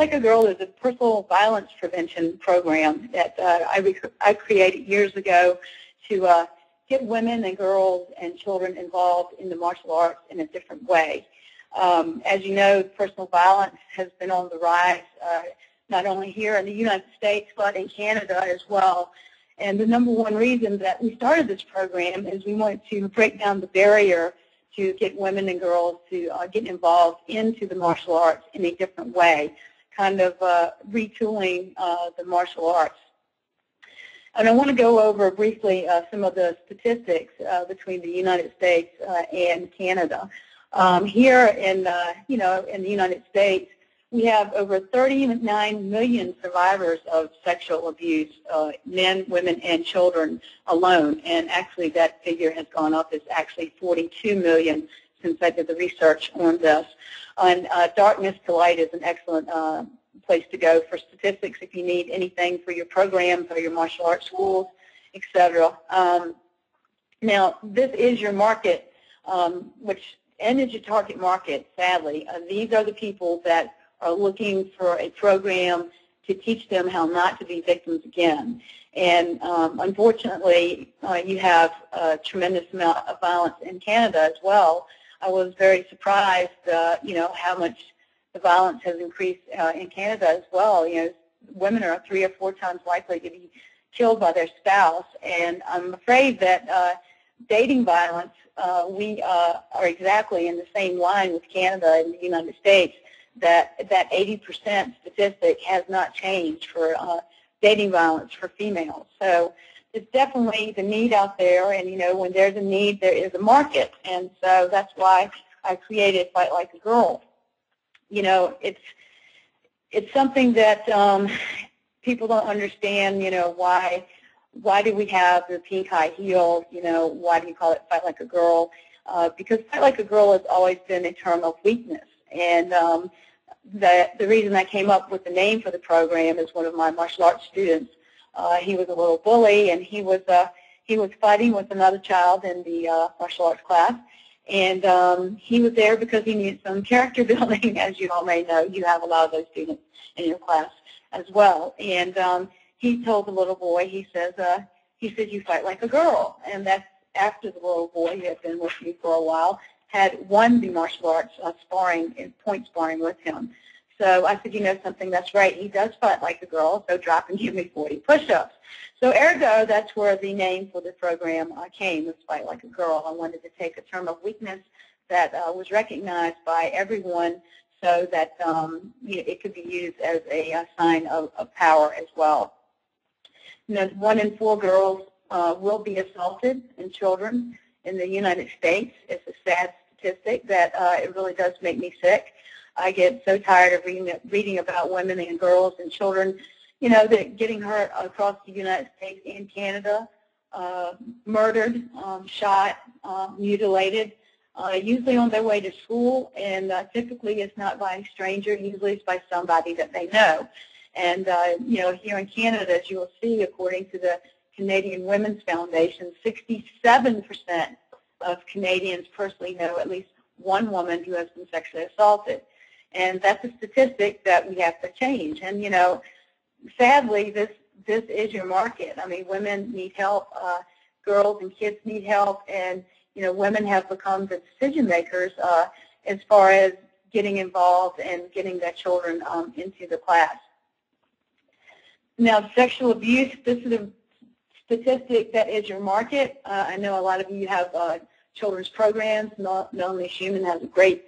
Like a Girl is a personal violence prevention program that I created years ago to get women and girls and children involved in the martial arts in a different way. As you know, personal violence has been on the rise, not only here in the United States, but in Canada as well. And the number one reason that we started this program is we wanted to break down the barrier to get women and girls to get involved into the martial arts in a different way, kind of retooling the martial arts. And I want to go over briefly some of the statistics between the United States and Canada. Here in in the United States, we have over 39 million survivors of sexual abuse, men, women, and children alone. And actually that figure has gone up. It's actually 42 million since I did the research on this. And Darkness to Light is an excellent place to go for statistics if you need anything for your programs or your martial arts schools, etc. Now, this is your market, and is your target market, sadly. These are the people that are looking for a program to teach them how not to be victims again. And unfortunately, you have a tremendous amount of violence in Canada as well. I was very surprised, how much the violence has increased in Canada as well. Women are 3 or 4 times likely to be killed by their spouse, and I'm afraid that dating violence, we are exactly in the same line with Canada and the United States. That 80% statistic has not changed for dating violence for females. So it's definitely the need out there, and when there's a need, there is a market, and so that's why I created Fight Like a Girl. It's something that people don't understand. Why do we have the pink high heels? Why do you call it Fight Like a Girl? Because Fight Like a Girl has always been a term of weakness. And the reason I came up with the name for the program is one of my martial arts students. He was a little bully, and he was fighting with another child in the martial arts class. And he was there because he needed some character building. As you all may know, you have a lot of those students in your class as well. And he told the little boy, he said, you fight like a girl. And that's after the little boy, who had been with me for a while, had won the martial arts sparring and point sparring with him. So I said, something, that's right. He does fight like a girl, so drop and give me 40 push-ups. So ergo, that's where the name for the program came, was Fight Like a Girl. I wanted to take a term of weakness that was recognized by everyone so that it could be used as a sign of power as well. 1 in 4 girls will be assaulted in children in the United States. It's a sad statistic that it really does make me sick. I get so tired of reading about women and girls and children, that getting hurt across the United States and Canada, murdered, shot, mutilated, usually on their way to school, and typically it's not by a stranger, usually it's by somebody that they know. And, here in Canada, as you will see, according to the Canadian Women's Foundation, 67% of Canadians personally know at least one woman who has been sexually assaulted. And that's a statistic that we have to change. And, sadly, this is your market. I mean, women need help, girls and kids need help, and, women have become the decision makers as far as getting involved and getting their children into the class. Now, sexual abuse, this is a statistic that is your market. I know a lot of you have children's programs. Melanie Schumann has a great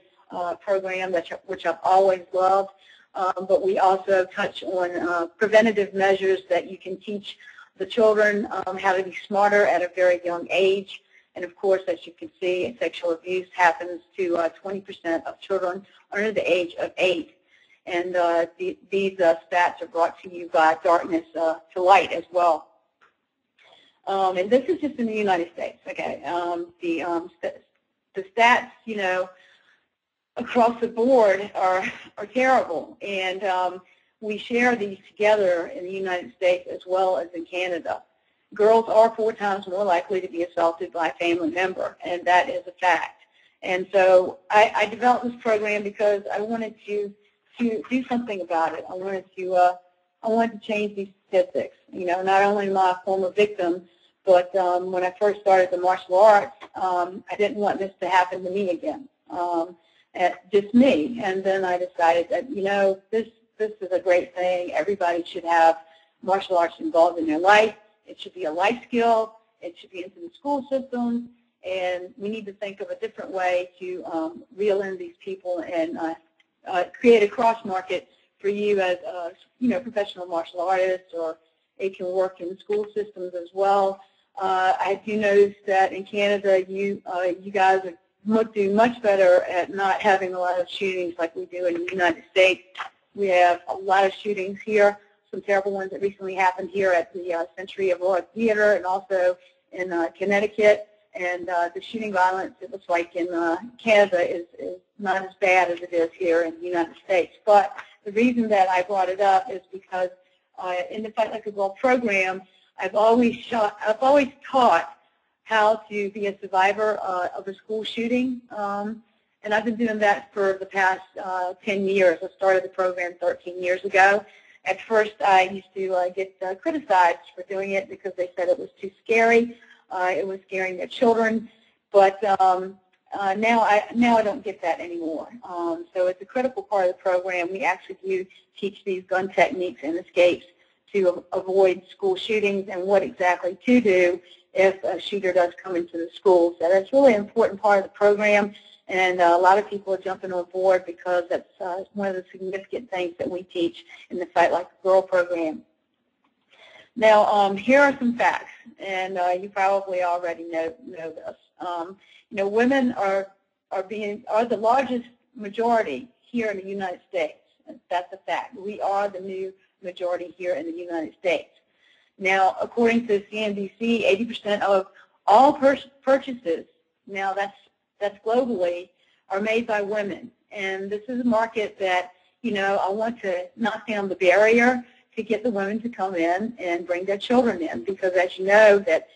program, which I've always loved. But we also touch on preventative measures that you can teach the children how to be smarter at a very young age. And of course, as you can see, sexual abuse happens to 20% of children under the age of 8. And these stats are brought to you by Darkness to Light as well. And this is just in the United States, okay? The stats, across the board are terrible. And we share these together in the United States as well as in Canada. Girls are 4 times more likely to be assaulted by a family member, and that is a fact. And so I developed this program because I wanted to to do something about it. I wanted to change these statistics. You know, not only am I a former victim, but when I first started the martial arts, I didn't want this to happen to me again, just me. And then I decided that, you know, this is a great thing. Everybody should have martial arts involved in their life. It should be a life skill. It should be into the school systems. And we need to think of a different way to reel in these people and create a cross market for you as a professional martial artist, or it can work in school systems as well. I do notice that in Canada, you guys do much better at not having a lot of shootings like we do in the United States. We have a lot of shootings here, some terrible ones that recently happened here at the Century of Law Theater and also in Connecticut. And the shooting violence, it looks like in Canada, is not as bad as it is here in the United States. But the reason that I brought it up is because in the Fight Like a Girl program, I've always taught how to be a survivor of a school shooting, and I've been doing that for the past 10 years. I started the program 13 years ago. At first, I used to get criticized for doing it because they said it was too scary. It was scaring their children, but now I don't get that anymore. So it's a critical part of the program. We actually do teach these gun techniques and escapes to avoid school shootings and what exactly to do if a shooter does come into the school. So that's really an important part of the program, and a lot of people are jumping on board because that's one of the significant things that we teach in the Fight Like a Girl program. Now, here are some facts, and you probably already know this. You know, women are the largest majority here in the United States. That's a fact. We are the new majority here in the United States. Now, according to CNBC, 80% of all purchases, now that's globally, are made by women. And this is a market that, you know, I want to knock down the barrier to get the women to come in and bring their children in, because as you know that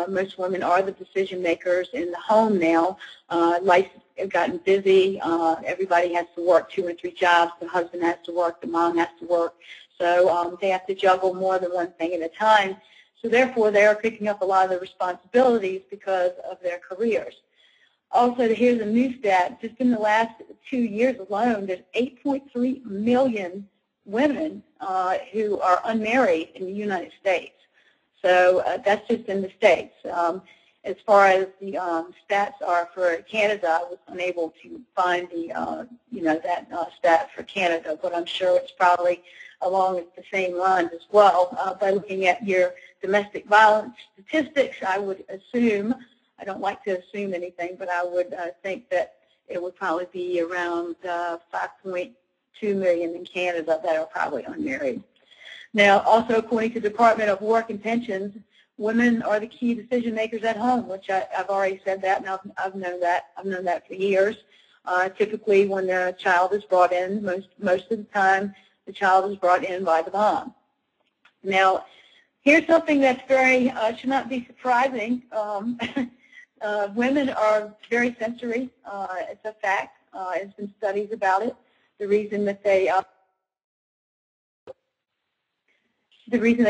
most women are the decision makers in the home now. Life has gotten busy. Everybody has to work 2 or 3 jobs. The husband has to work. The mom has to work. So they have to juggle more than one thing at a time. So therefore, they are picking up a lot of the responsibilities because of their careers. Also, here's a new stat. Just in the last 2 years alone, there's 8.3 million women who are unmarried in the United States. So that's just in the States. As far as the stats are for Canada, I was unable to find the, that stat for Canada, but I'm sure it's probably along the same lines as well. By looking at your domestic violence statistics, I would assume, I don't like to assume anything, but I would think that it would probably be around 5.2 million in Canada that are probably unmarried. Now, also according to the Department of Work and Pensions, women are the key decision makers at home, which I've already said that, and I've known that. I've known that for years. Typically, when the child is brought in, most of the time, the child is brought in by the mom. Now, here's something that's very should not be surprising. Women are very sensory. It's a fact. There's been studies about it. The reason that they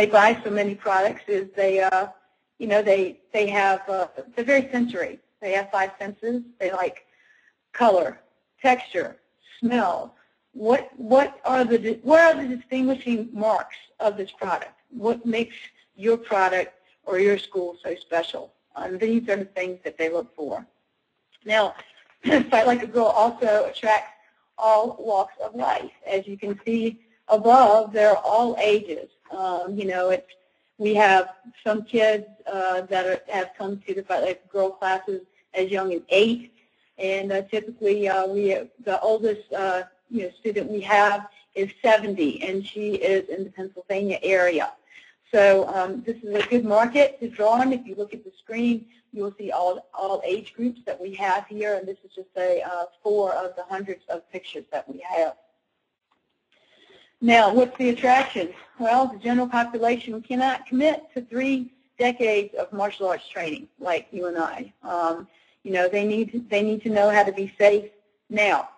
buy so many products is they have they're very sensory. They have 5 senses. They like color, texture, smell. What are the distinguishing marks of this product? What makes your product or your school so special? These are the things that they look for. Now, Fight Like a Girl also attracts all walks of life. As you can see above, they're all ages. We have some kids that have come to the Fight Like a Girl classes as young as 8, and typically the oldest student we have is 70, and she is in the Pennsylvania area. So this is a good market to draw on. If you look at the screen, you will see all age groups that we have here, and this is just 4 of the hundreds of pictures that we have. Now, what's the attraction? Well, the general population cannot commit to 3 decades of martial arts training like you and I. They need to know how to be safe now.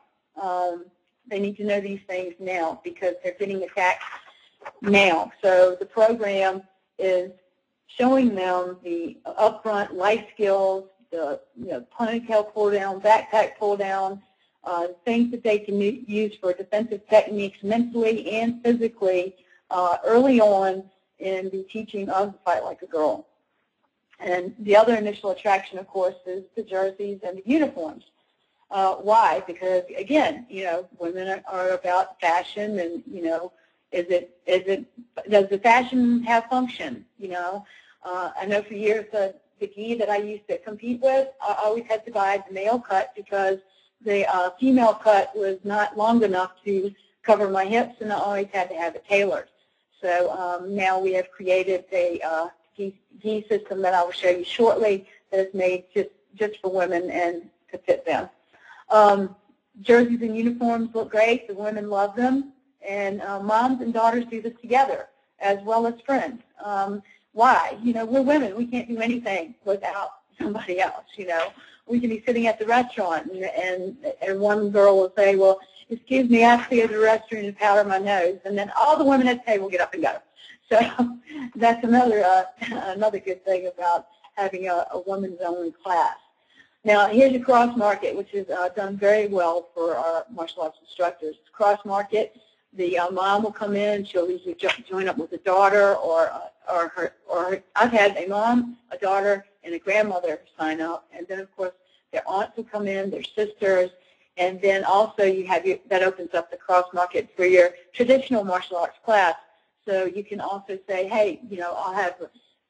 They need to know these things now because they're getting attacked now. So the program is showing them the upfront life skills, the ponytail pull down, backpack pull down, things that they can use for defensive techniques mentally and physically early on in the teaching of Fight Like a Girl. And the other initial attraction, of course, is the jerseys and the uniforms. Why? Because, again, women are about fashion, and, does the fashion have function? I know for years the gi that I used to compete with, I always had to buy the male cut because the female cut was not long enough to cover my hips, and I always had to have it tailored. So now we have created a gi system that I will show you shortly that is made just for women and to fit them. Jerseys and uniforms look great. The women love them. And moms and daughters do this together as well as friends. Why? We're women. We can't do anything without somebody else. We can be sitting at the restaurant and one girl will say, well, excuse me, I have to go to the restroom and powder my nose. And then all the women at the table get up and go. So that's another good thing about having a women's only class. Now, here's a cross market, which is done very well for our martial arts instructors. Cross market, the mom will come in. She'll usually join up with a daughter or I've had a mom, a daughter, and a grandmother sign up. And then, of course, their aunts will come in, their sisters. And then also you have that opens up the cross market for your traditional martial arts class. So you can also say, hey,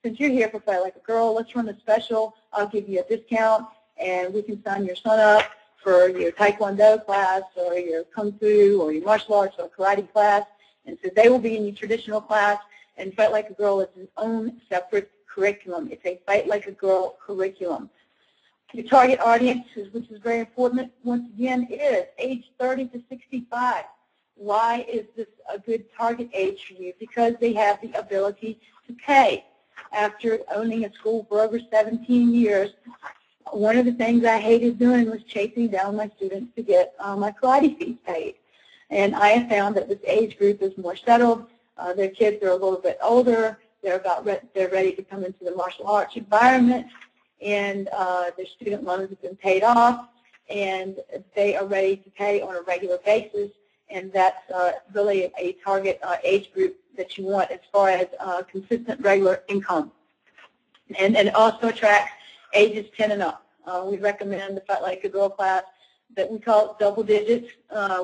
since you're here for Fight Like a Girl, let's run a special. I'll give you a discount, and we can sign your son up for your Taekwondo class or your Kung Fu or your martial arts or karate class. And so they will be in your traditional class, and Fight Like a Girl is its own separate curriculum. It's a Fight Like a Girl curriculum. Your target audience, which is very important, once again, is age 30 to 65. Why is this a good target age for you? Because they have the ability to pay. After owning a school for over 17 years, one of the things I hated doing was chasing down my students to get my karate fees paid. And I have found that this age group is more settled. Their kids are a little bit older. They're ready to come into the martial arts environment, and their student loans have been paid off, and they are ready to pay on a regular basis. And that's really a target age group that you want as far as consistent regular income. And it also attracts ages 10 and up. We recommend the Fight Like a Girl class that we call it double digits.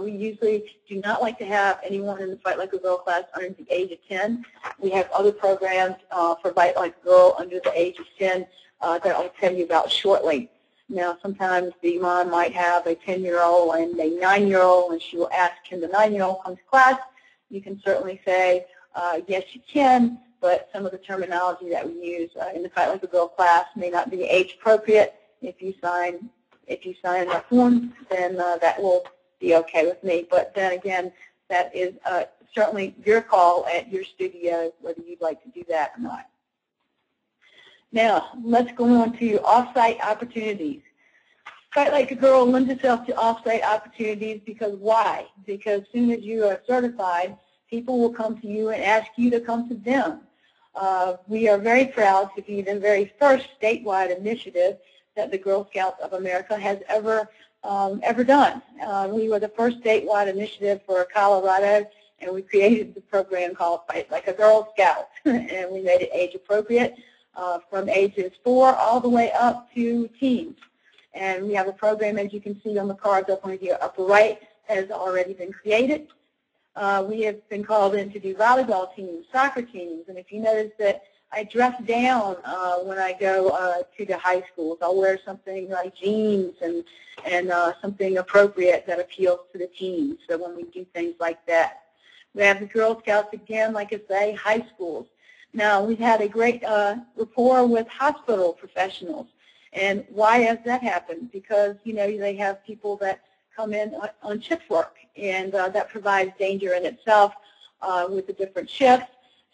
We usually do not like to have anyone in the Fight Like a Girl class under the age of 10. We have other programs for Fight Like a Girl under the age of 10 that I'll tell you about shortly. Now, sometimes the mom might have a 10-year-old and a 9-year-old, and she will ask, can the 9-year-old come to class? You can certainly say, yes, you can, but some of the terminology that we use in the Fight Like a Girl class may not be age appropriate. If you sign a form, then that will be okay with me. But then again, that is certainly your call at your studio whether you'd like to do that or not. Now, let's go on to off-site opportunities. Fight Like a Girl lends itself to off-site opportunities because why? Because as soon as you are certified, people will come to you and ask you to come to them. We are very proud to be the very first statewide initiative that the Girl Scouts of America has ever done. We were the first statewide initiative for Colorado, and we created the program called Fight Like a Girl Scout, and we made it age appropriate from ages 4 all the way up to teens. And we have a program, as you can see on the cards up on your upper right, has already been created. We have been called in to do volleyball teams, soccer teams, and if you notice that I dress down when I go to the high schools. I'll wear something like jeans and something appropriate that appeals to the teens, so when we do things like that. We have the Girl Scouts again, like I say, high schools. Now, we've had a great rapport with hospital professionals. And why has that happened? Because, they have people that come in on shift work, and that provides danger in itself with the different shifts.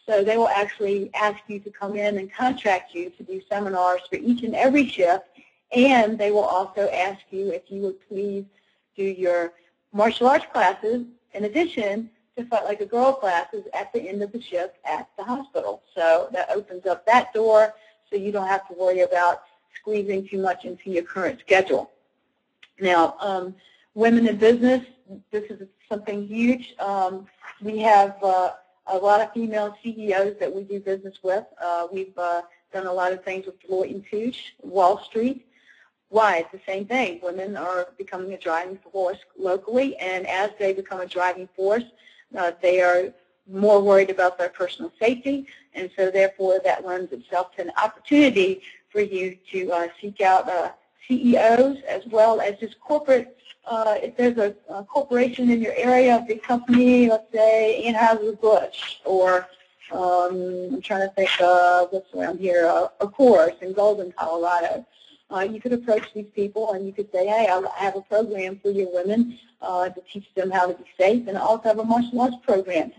So they will actually ask you to come in and contract you to do seminars for each and every shift, and they will also ask you if you would please do your martial arts classes in addition to Fight Like a Girl classes at the end of the shift at the hospital. So that opens up that door so you don't have to worry about squeezing too much into your current schedule. Now, women in business, this is something huge. We have a lot of female CEOs that we do business with. We've done a lot of things with Deloitte & Touche, Wall Street. Why? It's the same thing. Women are becoming a driving force locally, and as they become a driving force, they are more worried about their personal safety, and so therefore that lends itself to an opportunity for you to seek out CEOs as well as just corporate. If there's a corporation in your area, a big company, let's say Anheuser-Busch, or I'm trying to think what's around here, of course, in Golden, Colorado. You could approach these people and you could say, hey, I have a program for your women to teach them how to be safe, and I also have a martial arts program.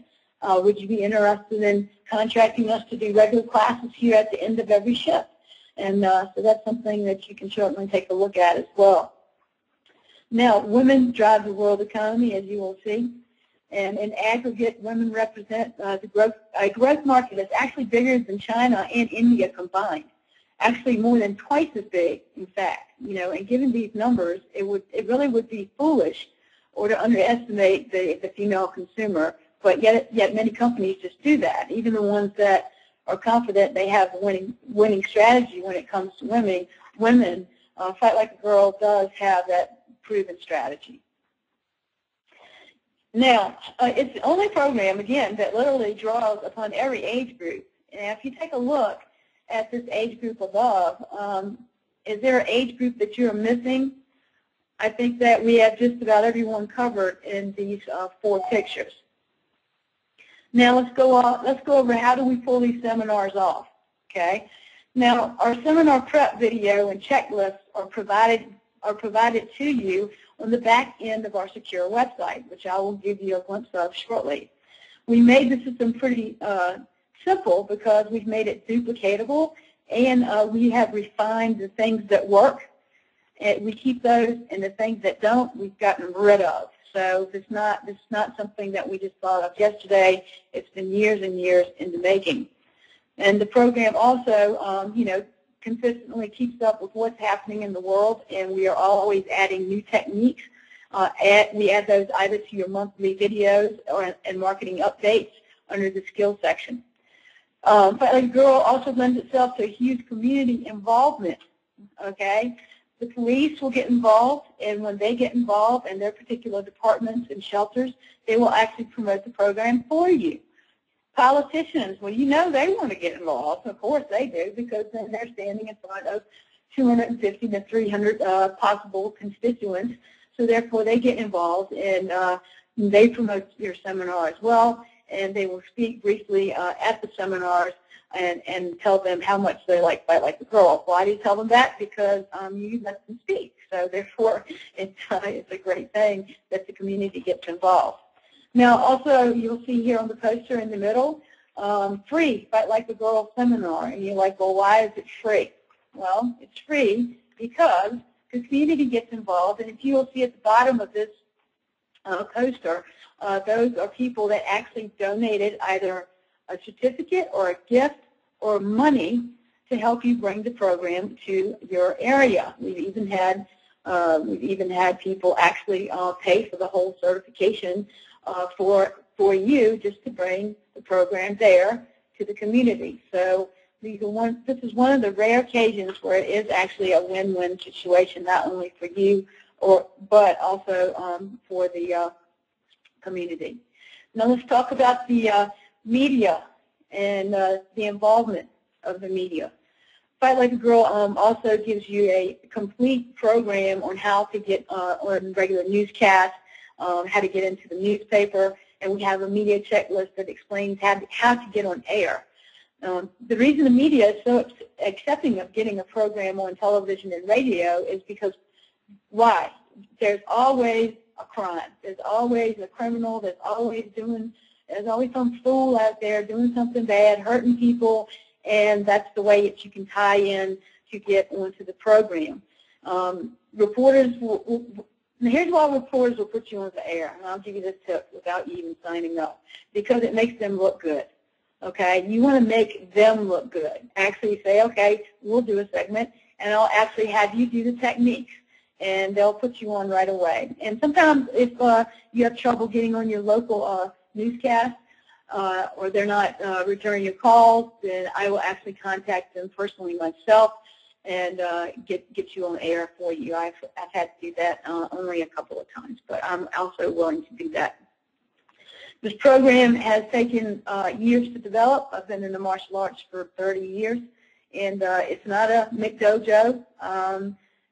Would you be interested in contracting us to do regular classes here at the end of every shift? And so that's something that you can certainly take a look at as well. Now, women drive the world economy, as you will see. And in aggregate, women represent a growth market that's actually bigger than China and India combined. Actually more than twice as big, in fact. And given these numbers, it really would be foolish or to underestimate the female consumer. But yet many companies just do that. Even the ones that are confident they have a winning strategy when it comes to women, Fight Like a Girl does have that proven strategy. Now, it's the only program, again, that literally draws upon every age group. And if you take a look at this age group above, is there an age group that you're missing? I think that we have just about everyone covered in these 4 pictures. Now let's go over how do we pull these seminars off. Okay. Now our seminar prep video and checklists are provided to you on the back end of our secure website, which I will give you a glimpse of shortly. We made the system pretty simple because we've made it duplicatable, and we have refined the things that work. And we keep those, and the things that don't, we've gotten rid of. So it's not something that we just thought of yesterday. It's been years and years in the making. And the program also, consistently keeps up with what's happening in the world, and we are always adding new techniques. We add those either to your monthly videos and marketing updates under the skills section. Fight Like a Girl also lends itself to a huge community involvement. Okay. The police will get involved, and when they get involved in their particular departments and shelters, they will actually promote the program for you. Politicians, well, they want to get involved. Of course they do, because then they're standing in front of 250 to 300 possible constituents, so therefore they get involved, and they promote your seminar as well, and they will speak briefly at the seminars and tell them how much they like Fight Like a Girl. Why do you tell them that? Because you let them speak. So therefore, it's a great thing that the community gets involved. Now, also, you'll see here on the poster in the middle, free Fight Like a Girl seminar. And you're like, well, why is it free? Well, it's free because the community gets involved. And if you will see at the bottom of this poster, those are people that actually donated either a certificate or a gift or money to help you bring the program to your area. We've even had people actually pay for the whole certification for you just to bring the program there to the community. So this is one of the rare occasions where it is actually a win-win situation, not only for you but also for the community. Now let's talk about the media and the involvement of the media. Fight Like a Girl also gives you a complete program on how to get on regular newscasts, how to get into the newspaper, and we have a media checklist that explains how to get on air. The reason the media is so accepting of getting a program on television and radio is because why? There's always a crime. There's always a criminal. There's always some fool out there doing something bad, hurting people, and that's the way that you can tie in to get onto the program. Reporters And here's why reporters will put you on the air, and I'll give you this tip without you even signing up, because it makes them look good. Okay, you want to make them look good. Actually say, okay, we'll do a segment, and I'll actually have you do the techniques, and they'll put you on right away. And sometimes if you have trouble getting on your local newscast, or they're not returning your calls, then I will actually contact them personally myself and get you on air for you. I've had to do that only a couple of times, but I'm also willing to do that. This program has taken years to develop. I've been in the martial arts for 30 years, and it's not a McDojo.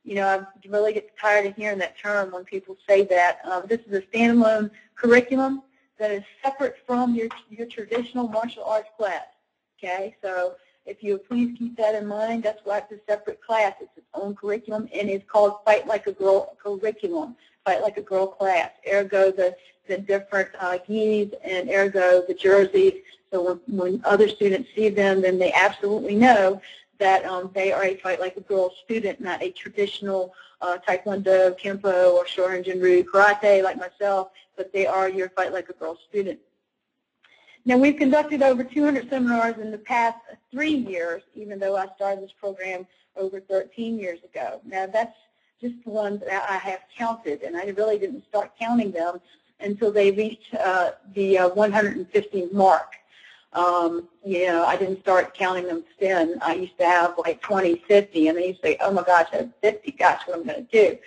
You know, I really get tired of hearing that term when people say that. This is a standalone curriculum that is separate from your traditional martial arts class. Okay, so if you please keep that in mind, that's why it's a separate class. It's its own curriculum, and it's called Fight Like a Girl curriculum, Fight Like a Girl class. Ergo the different gis, and ergo the jerseys. So when other students see them, then they absolutely know that they are a Fight Like a Girl student, not a traditional Taekwondo, Kempo, or Shorin Jinryu karate like myself, but they are your Fight Like a Girl student. Now, we've conducted over 200 seminars in the past 3 years, even though I started this program over 13 years ago. Now, that's just the ones that I have counted, and I really didn't start counting them until they reached the 150 mark. You know, I didn't start counting them then. I used to have like 20, 50, and I used to say, oh my gosh, I have 50, gosh, what am I going to do?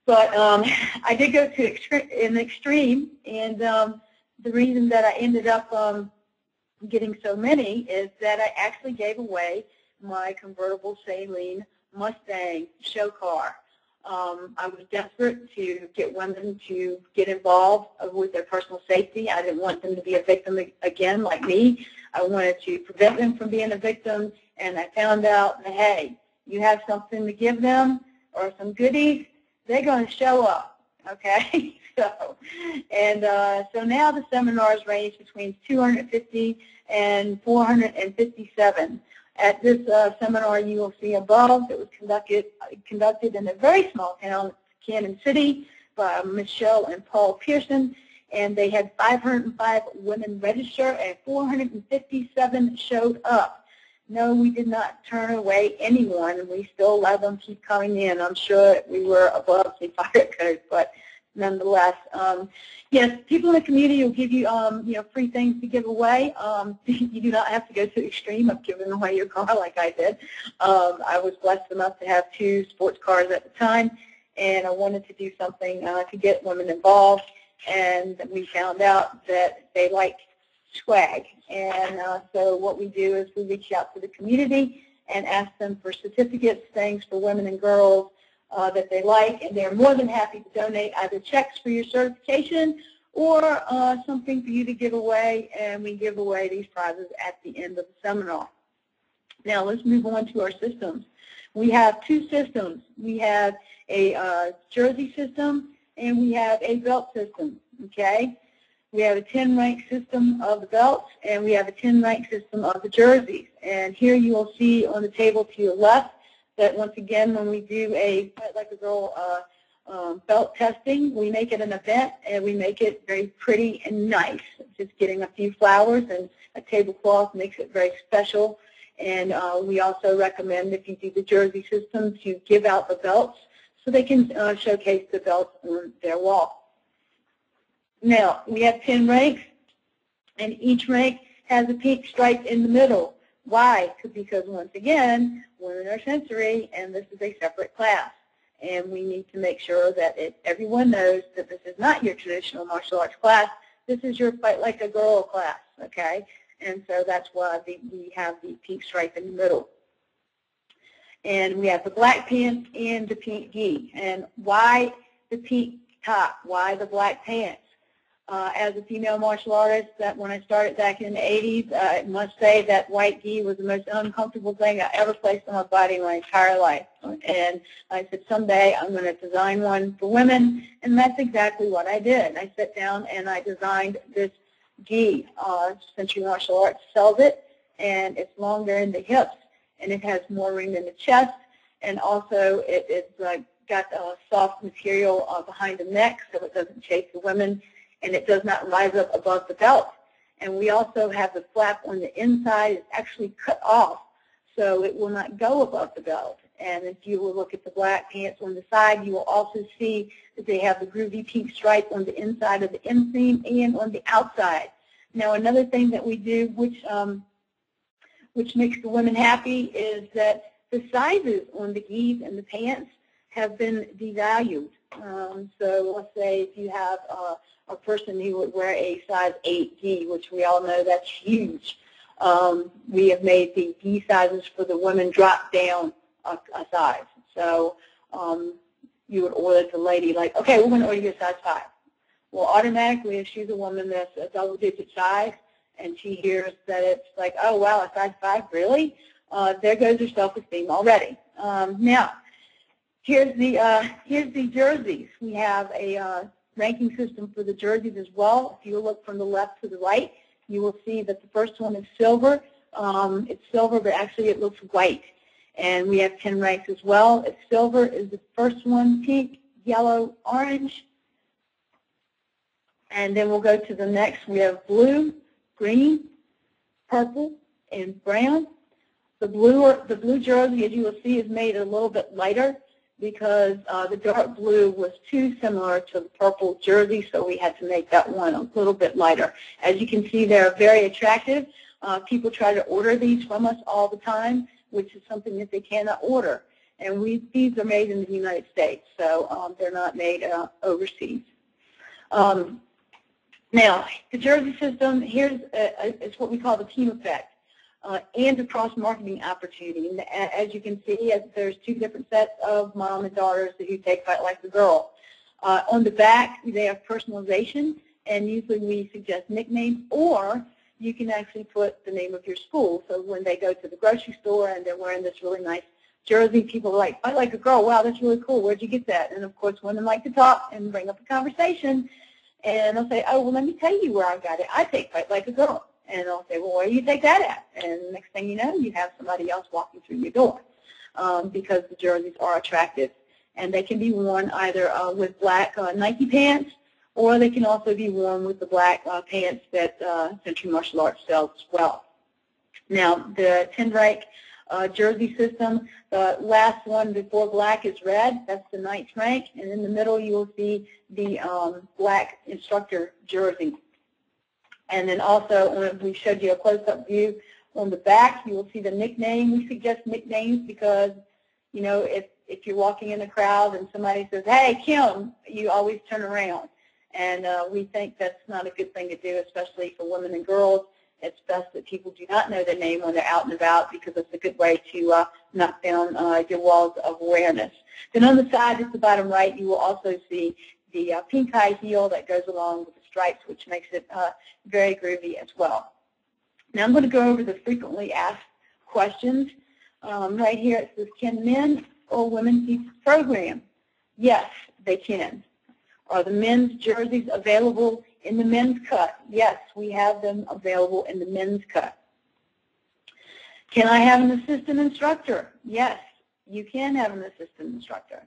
But I did go to an extreme, and the reason that I ended up getting so many is that I actually gave away my convertible Saline Mustang show car. I was desperate to get women to get involved with their personal safety. I didn't want them to be a victim again like me. I wanted to prevent them from being a victim, and I found out that, hey, you have something to give them or some goodies, they're going to show up, okay? So now the seminars range between 250 and 457. At this seminar you will see above, it was conducted in a very small town, Kansas City, by Michelle and Paul Pearson, and they had 505 women register and 457 showed up. No, we did not turn away anyone. We still let them keep coming in. I'm sure we were above the fire code, but nonetheless, yes, people in the community will give you, free things to give away. You do not have to go to the extreme of giving away your car like I did. I was blessed enough to have 2 sports cars at the time, and I wanted to do something to get women involved, and we found out that they like swag. And so what we do is we reach out to the community and ask them for certificates, things for women and girls that they like, and they're more than happy to donate either checks for your certification or something for you to give away, and we give away these prizes at the end of the seminar. Now let's move on to our systems. We have 2 systems. We have a jersey system and we have a belt system, okay? We have a 10-rank system of the belts, and we have a 10-rank system of the jerseys. And here you will see on the table to your left that once again, when we do a Fight Like a Girl belt testing, we make it an event, and we make it very pretty and nice. Just getting a few flowers and a tablecloth makes it very special. And we also recommend, if you do the jersey system, to give out the belts so they can showcase the belts on their wall. Now, we have 10 ranks, and each rank has a pink stripe in the middle. Why? Because, once again, women are sensory, and this is a separate class. And we need to make sure that everyone knows that this is not your traditional martial arts class. This is your Fight Like a Girl class, okay? And so that's why we have the pink stripe in the middle. And we have the black pants and the pink gi. And why the pink top? Why the black pants? As a female martial artist, that when I started back in the 80s, I must say that white gi was the most uncomfortable thing I ever placed on my body in my entire life. And I said, someday I'm going to design one for women, and that's exactly what I did. I sat down and I designed this gi. Century Martial Arts sells it, and it's longer in the hips, and it has more room in the chest, and also it is like got soft material behind the neck so it doesn't chafe the women, and it does not rise up above the belt. And we also have the flap on the inside. It's actually cut off, so it will not go above the belt. And if you will look at the black pants on the side, you will also see that they have the groovy pink stripe on the inside of the inseam and on the outside. Now, another thing that we do, which makes the women happy, is that the sizes on the gis and the pants have been devalued. So let's say if you have a person who would wear a size 8 gi, which we all know that's huge, we have made the gi sizes for the women drop down a size. So you would order the lady like, okay, we're going to order you a size 5. Well, automatically, if she's a woman that's a double-digit size and she hears that it's like, oh, wow, a size 5, really? There goes her self-esteem already. Now, here's the jerseys. We have a ranking system for the jerseys as well. If you look from the left to the right, you will see that the first one is silver. It's silver, but actually it looks white. And we have 10 ranks as well. It's silver is the first one, pink, yellow, orange. And then we'll go to the next. We have blue, green, purple, and brown. The blue jersey, as you will see, is made a little bit lighter because the dark blue was too similar to the purple jersey, so we had to make that one a little bit lighter. As you can see, they're very attractive. People try to order these from us all the time, which is something that they cannot order. And these are made in the United States, so they're not made overseas. Now, the jersey system, here's it's what we call the team effect. And a cross-marketing opportunity. And as you can see, there's 2 different sets of mom and daughters who take Fight Like a Girl. On the back, they have personalization, and usually we suggest nicknames, or you can actually put the name of your school. So when they go to the grocery store and they're wearing this really nice jersey, people are like, Fight Like a Girl, wow, that's really cool. Where'd you get that? And, of course, women like to talk and bring up a conversation, and they'll say, oh, well, let me tell you where I got it. I take Fight Like a Girl. And I'll say, well, where do you take that at? And next thing you know, you have somebody else walking through your door because the jerseys are attractive. And they can be worn either with black Nike pants, or they can also be worn with the black pants that Century Martial Arts sells as well. Now, the 10 rank jersey system, the last one before black is red. That's the 9th rank. And in the middle, you will see the black instructor jersey. And then also, we showed you a close-up view on the back. You will see the nickname. We suggest nicknames because, you know, if you're walking in a crowd and somebody says, hey, Kym, you always turn around. And we think that's not a good thing to do, especially for women and girls. It's best that people do not know their name when they're out and about because it's a good way to knock down your walls of awareness. Then on the side, at the bottom right, you will also see the pink high heel that goes along with the stripes, which makes it very groovy as well. Now I'm going to go over the frequently asked questions. Right here it says, can men or women teach the program? Yes, they can. Are the men's jerseys available in the men's cut? Yes, we have them available in the men's cut. Can I have an assistant instructor? Yes, you can have an assistant instructor.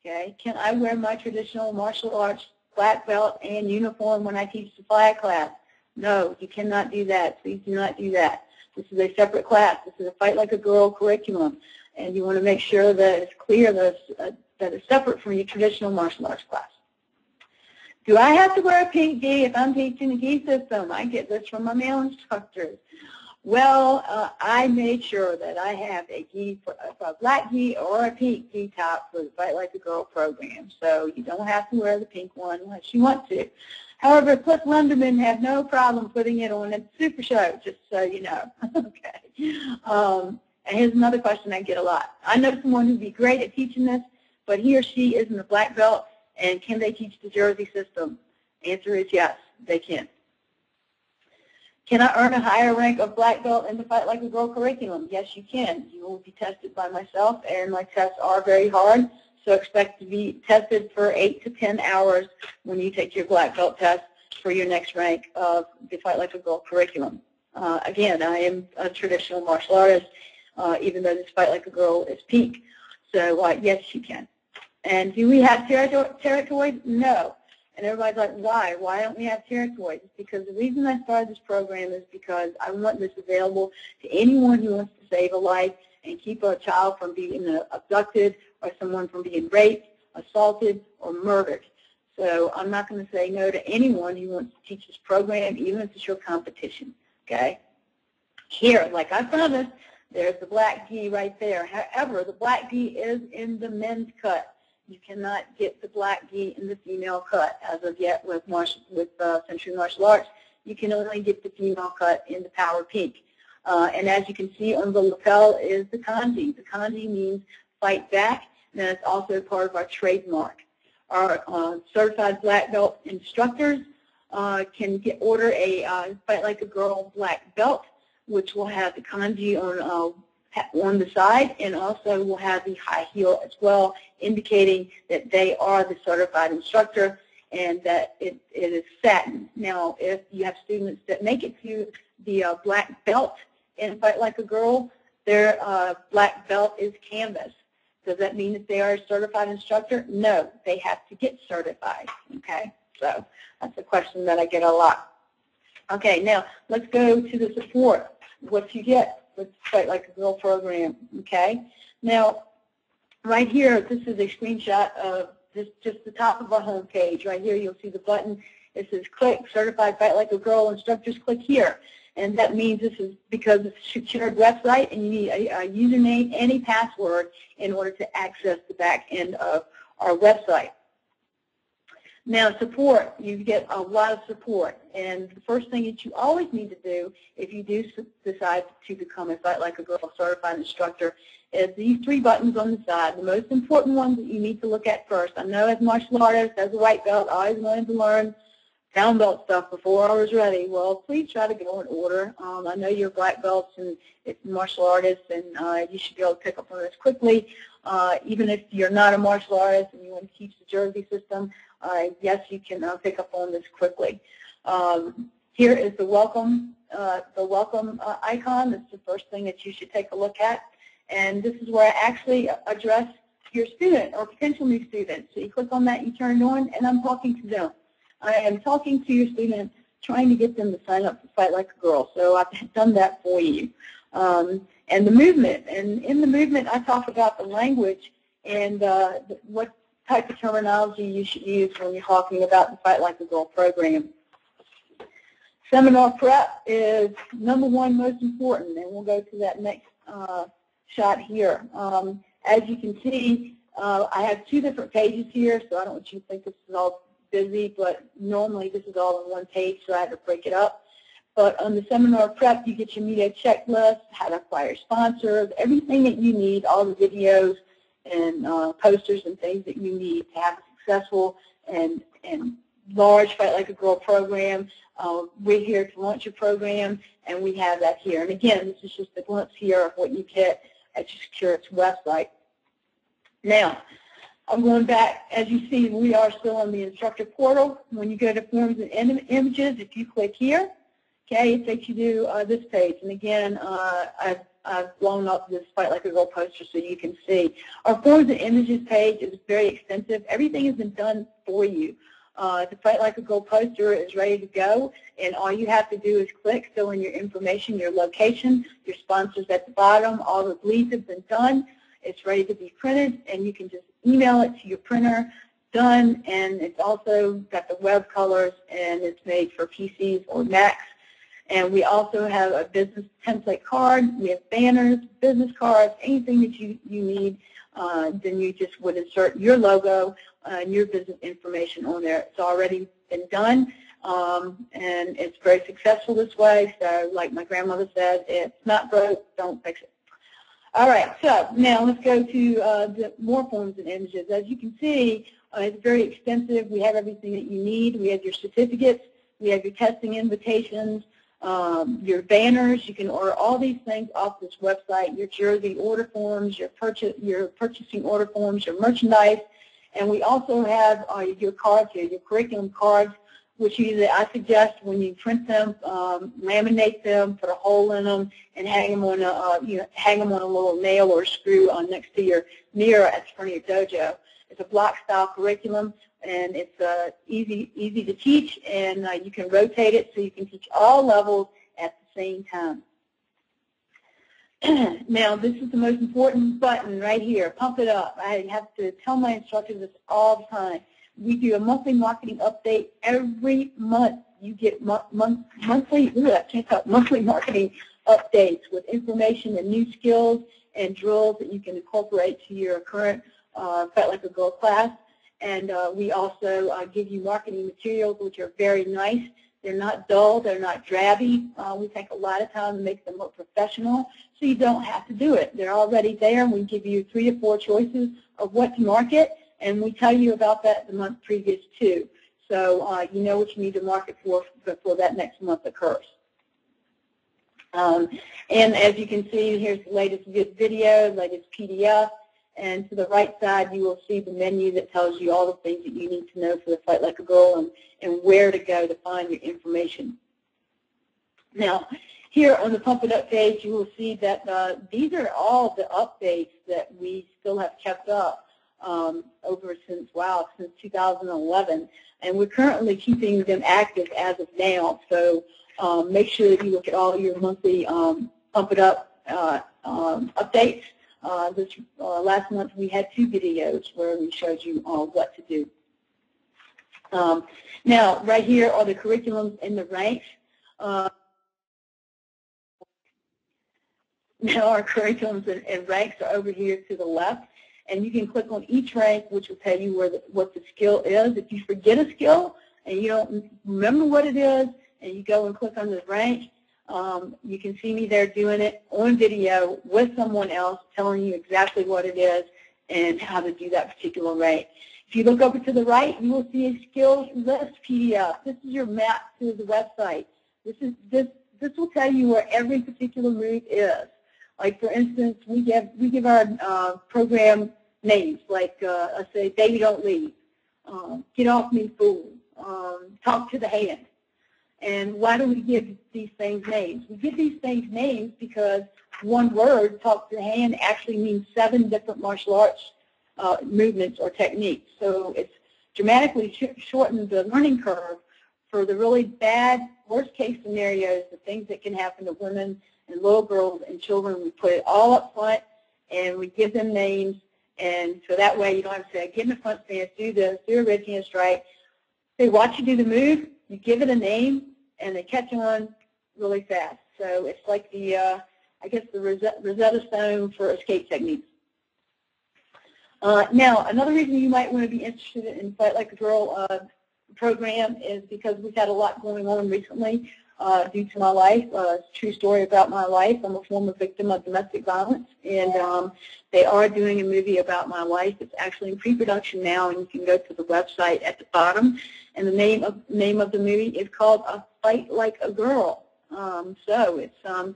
Okay. Can I wear my traditional martial arts black belt and uniform when I teach the flag class? No, you cannot do that. Please do not do that. This is a separate class. This is a Fight Like a Girl curriculum, and you want to make sure that it's clear that it's separate from your traditional martial arts class. Do I have to wear a pink gi if I'm teaching the gi system? I get this from my male instructors. Well, I made sure that I have a black gi or a pink gi top for the Fight Like a Girl program. So you don't have to wear the pink one unless you want to. However, Cliff Lunderman had no problem putting it on at the Super Show, just so you know. Okay. And here's another question I get a lot. I know someone who'd be great at teaching this, but he or she isn't a black belt, and can they teach the jersey system? Answer is yes, they can. Can I earn a higher rank of black belt in the Fight Like a Girl curriculum? Yes, you can. You will be tested by myself, and my tests are very hard, so expect to be tested for 8 to 10 hours when you take your black belt test for your next rank of the Fight Like a Girl curriculum. Again, I am a traditional martial artist, even though this Fight Like a Girl is pink. So, yes, you can. And do we have territories? No. And everybody's like, why? Why don't we have territories? Because the reason I started this program is because I want this available to anyone who wants to save a life and keep a child from being abducted or someone from being raped, assaulted, or murdered. So I'm not going to say no to anyone who wants to teach this program, even if it's your competition, okay? Here, like I promised, there's the black gi right there. However, the black gi is in the men's cut. You cannot get the black gi in the female cut as of yet with Century Martial Arts. You can only get the female cut in the Power Pink. And as you can see on the lapel is the kanji. The kanji means fight back, and that's also part of our trademark. Our certified black belt instructors can order a Fight Like a Girl black belt, which will have the kanji on the side, and also will have the high heel as well, indicating that they are the certified instructor and that it is satin. Now, if you have students that make it to the black belt in Fight Like a Girl, their black belt is canvas. Does that mean that they are a certified instructor? No, they have to get certified, okay? So that's a question that I get a lot. Okay, now let's go to the support, what you get with Fight Like a Girl program, okay? Now, right here, this is a screenshot of just the top of our home page. Right here, you'll see the button. It says click Certified Fight Like a Girl instructors, click here. And that means this is because it's a shared website and you need a username and a password in order to access the back end of our website. Now, support, you get a lot of support. And the first thing that you always need to do if you do decide to become a Fight Like a Girl certified instructor is these three buttons on the side. The most important ones that you need to look at first. I know as martial artists, as a white belt, I always wanted to learn brown belt stuff before I was ready. Well, please try to go in order. I know you're black belts and it's martial artists, and you should be able to pick up on this quickly. Even if you're not a martial artist and you want to teach the Jersey system, yes, you can pick up on this quickly. Here is the welcome icon. That's the first thing that you should take a look at. And this is where I actually address your student or potential new student. So you click on that, you turn it on, and I'm talking to them. I am talking to your student, trying to get them to sign up for Fight Like a Girl. So I've done that for you. And the movement. And in the movement, I talk about the language and what type of terminology you should use when you're talking about the Fight Like a Girl program. Seminar prep is number one most important, and we'll go to that next shot here. As you can see, I have two different pages here, so I don't want you to think this is all busy, but normally this is all on one page, so I had to break it up. But on the seminar prep, you get your media checklist, how to acquire sponsors, everything that you need, all the videos and posters and things that you need to have a successful and large Fight Like a Girl program. We're here to launch your program, and we have that here. And again, this is just a glimpse here of what you get at your Security website. Now, I'm going back. As you see, we are still on the instructor portal. When you go to Forms and Images, if you click here, okay, it takes you to this page. And again, I've blown up this Fight Like a Girl poster so you can see. Our Forms and Images page is very extensive. Everything has been done for you. The Fight Like a Girl poster is ready to go, and all you have to do is click, fill in your information, your location, your sponsors at the bottom. All the bleeds have been done. It's ready to be printed, and you can just email it to your printer, done, and it's also got the web colors, and it's made for PCs or Macs. And we also have a business template card. We have banners, business cards, anything that you need. Then you just would insert your logo and your business information on there. It's already been done, and it's very successful this way. So like my grandmother said, if it's not broke, don't fix it. All right, so now let's go to the more Forms and Images. As you can see, it's very extensive. We have everything that you need. We have your certificates. We have your testing invitations, your banners. You can order all these things off this website, your Jersey order forms, your purchasing order forms, your merchandise. And we also have your cards here, your curriculum cards, which usually I suggest when you print them, laminate them, put a hole in them, and hang them on a hang them on a little nail or screw on next to your mirror at the front of your dojo. It's a block-style curriculum, and it's easy to teach, and you can rotate it so you can teach all levels at the same time. Now, this is the most important button right here, pump it up. I have to tell my instructors this all the time. We do a monthly marketing update every month. You get monthly marketing updates with information and new skills and drills that you can incorporate to your current Fight Like a Girl class. And we also give you marketing materials, which are very nice. They're not dull. They're not drabby. We take a lot of time to make them look professional, so you don't have to do it. They're already there, and we give you 3 to 4 choices of what to market, and we tell you about that the month previous too. So you know what you need to market for before that next month occurs. And as you can see, here's the latest video, latest PDF. And to the right side, you will see the menu that tells you all the things that you need to know for the Fight Like a Girl and where to go to find your information. Now, here on the Pump It Up page, you will see that these are all the updates that we still have kept up since 2011. And we're currently keeping them active as of now. So make sure that you look at all your monthly Pump It Up updates. This last month we had 2 videos where we showed you what to do. Now, right here are the curriculums in the ranks. Now our curriculums and ranks are over here to the left, and you can click on each rank, which will tell you what the skill is. If you forget a skill and you don't remember what it is, and you go and click on the rank, you can see me there doing it on video with someone else telling you exactly what it is and how to do that particular rank. If you look over to the right, you will see a skills list PDF. This is your map to the website. This will tell you where every particular move is. Like, for instance, we give our program names, like let's say, baby don't leave, get off me fool, talk to the hand. And why do we give these things names? We give these things names because one word, talk to the hand, actually means 7 different martial arts movements or techniques. So it's dramatically shortened the learning curve for the really bad, worst-case scenarios, the things that can happen to women and little girls and children. We put it all up front, and we give them names. And so that way you don't have to say, get in the front stance, do this, do a red hand strike. They watch you do the move, you give it a name, and they catch on really fast. So it's like the, I guess, the Rosetta Stone for escape techniques. Now, another reason you might want to be interested in Fight Like a Girl program is because we've had a lot going on recently due to my life. It's a true story about my life. I'm a former victim of domestic violence, and they are doing a movie about my life. It's actually in pre-production now, and you can go to the website at the bottom. And the name of the movie is called A Fight Like a Girl. So it's a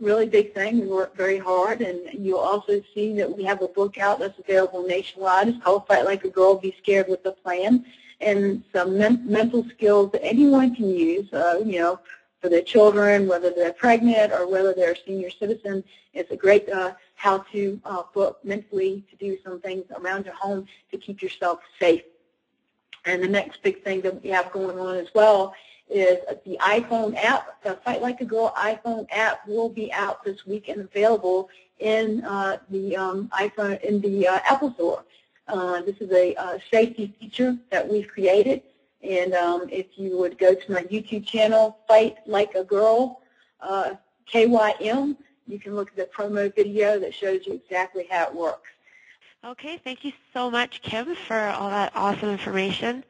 really big thing. We work very hard, and you'll also see that we have a book out that's available nationwide. It's called Fight Like a Girl, Be Scared with a Plan, and some mental skills that anyone can use, you know, for their children, whether they're pregnant or whether they're a senior citizen. It's a great how-to book mentally to do some things around your home to keep yourself safe. And the next big thing that we have going on as well is the iPhone app. The Fight Like a Girl iPhone app will be out this week and available in the iPhone, in the Apple Store. This is a safety feature that we've created. And if you would go to my YouTube channel, Fight Like a Girl, KYM, you can look at the promo video that shows you exactly how it works. Okay, thank you so much, Kym, for all that awesome information.